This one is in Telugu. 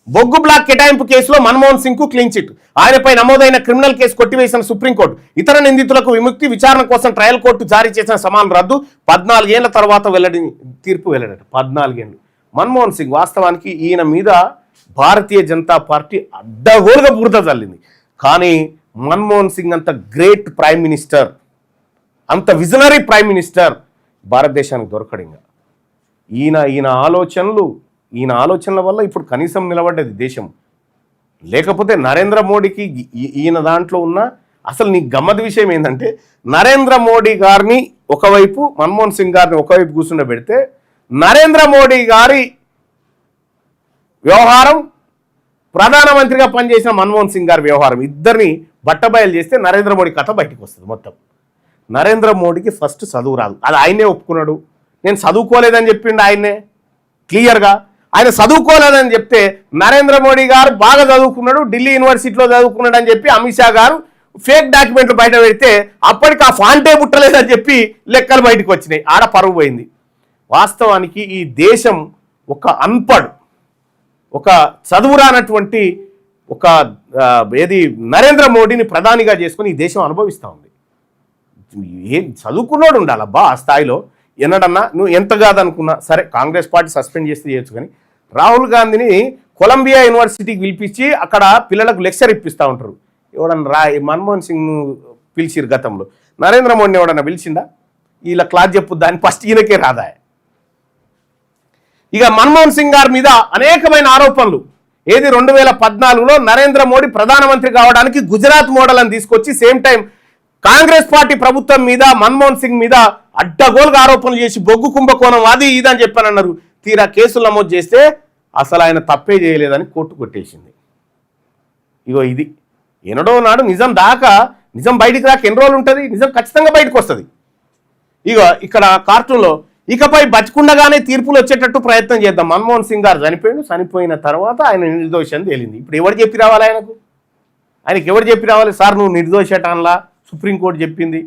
బొగ్గు బ్లాక్ కేటాయింపు కేసులో మన్మోహన్ సింగ్ కు క్లీన్ చిట్. ఆయనపై నమోదైన క్రిమినల్ కేసు కొట్టివేసిన సుప్రీంకోర్టు. ఇతర నిందితులకు విముక్తి. విచారణ కోసం ట్రయల్ కోర్టు జారీ చేసిన సమన్లు రద్దు. 14 ఏళ్ల తర్వాత తీర్పు వెల్లడి. 14 ఏళ్ళు. మన్మోహన్ సింగ్ వాస్తవానికి ఈయన మీద భారతీయ జనతా పార్టీ అడ్డగోలుగా బురద చల్లింది. కానీ మన్మోహన్ సింగ్ అంత గ్రేట్ ప్రైమ్ మినిస్టర్, అంత విజనరీ ప్రైమ్ మినిస్టర్ భారతదేశానికి దొరకడు. ఇంకా ఈయన ఆలోచనల వల్ల ఇప్పుడు కనీసం నిలబడ్డది దేశం. లేకపోతే నరేంద్ర మోడీకి ఈయన దాంట్లో ఉన్న అసలు నీ గమ్మత్ విషయం ఏంటంటే, నరేంద్ర మోడీ గారిని ఒకవైపు, మన్మోహన్ సింగ్ గారిని ఒకవైపు కూర్చుండబెడితే నరేంద్ర మోడీ గారి వ్యవహారం, ప్రధానమంత్రిగా పనిచేసిన మన్మోహన్ సింగ్ గారి వ్యవహారం, ఇద్దరిని బట్టబయలు చేస్తే నరేంద్ర మోడీ కథ బయటకు వస్తుంది మొత్తం. నరేంద్ర మోడీకి ఫస్ట్ చదువు రాదు, అది ఆయనే ఒప్పుకున్నాడు. నేను చదువుకోలేదని చెప్పిండు ఆయన్నే క్లియర్గా. ఆయన చదువుకోలేదని చెప్తే నరేంద్ర మోడీ గారు బాగా చదువుకున్నాడు, ఢిల్లీ యూనివర్సిటీలో చదువుకున్నాడు అని చెప్పి అమిత్ షా గారు ఫేక్ డాక్యుమెంట్లు బయట పెడితే అప్పటికి ఆ ఫాంటే పుట్టలేదని చెప్పి లెక్కలు బయటకు వచ్చినాయి. ఆడ పరువు పోయింది. వాస్తవానికి ఈ దేశం ఒక అన్పడ్, ఒక చదువురానటువంటి ఒక నరేంద్ర మోడీని ప్రధానిగా చేసుకొని ఈ దేశం అనుభవిస్తూ ఉంది. ఏం చదువుకున్నాడు ఉండాలబ్బా ఆ స్థాయిలో. ఎన్నడన్నా నువ్వు ఎంత కాదనుకున్నా సరే, కాంగ్రెస్ పార్టీ సస్పెండ్ చేస్తే చేయొచ్చు, కానీ రాహుల్ గాంధీని కొలంబియా యూనివర్సిటీకి పిలిపించి అక్కడ పిల్లలకు లెక్చర్ ఇప్పిస్తూ ఉంటారు. ఎవడన్నా మన్మోహన్ సింగ్ పిలిచిరు గతంలో, నరేంద్ర మోడీని ఎవడన్నా పిలిచిందా? ఇలా క్లాస్ చెప్పు దాన్ని ఫస్ట్ ఈయనకే రాదా? ఇక మన్మోహన్ సింగ్ గారి మీద అనేకమైన ఆరోపణలు. 2014లో నరేంద్ర మోడీ ప్రధానమంత్రి కావడానికి గుజరాత్ మోడల్ అని తీసుకొచ్చి సేమ్ టైం కాంగ్రెస్ పార్టీ ప్రభుత్వం మీద, మన్మోహన్ సింగ్ మీద అడ్డగోలుగా ఆరోపణలు చేసి బొగ్గు కుంభకోణం అది ఇదని చెప్పానన్నారు. తీరా కేసులు నమోదు చేస్తే అసలు ఆయన తప్పే చేయలేదని కోర్టు కొట్టేసింది. ఇగో ఇది ఎన్నడో నాడు నిజం బయటికి రాక ఎన్ని రోజులు ఉంటుంది? నిజం ఖచ్చితంగా బయటకు వస్తుంది. ఇగో ఇక్కడ కార్టూన్లో ఇకపై బతికుండగానే తీర్పులు వచ్చేటట్టు ప్రయత్నం చేద్దాం. మన్మోహన్ సింగ్ గారు చనిపోయిన తర్వాత ఆయన నిర్దోషి అని తేలింది. ఇప్పుడు ఎవరు చెప్పి రావాలి ఆయనకు? ఎవరు చెప్పి రావాలి? సార్ నువ్వు నిర్దోషి అటన్లా సుప్రీంకోర్టు చెప్పింది.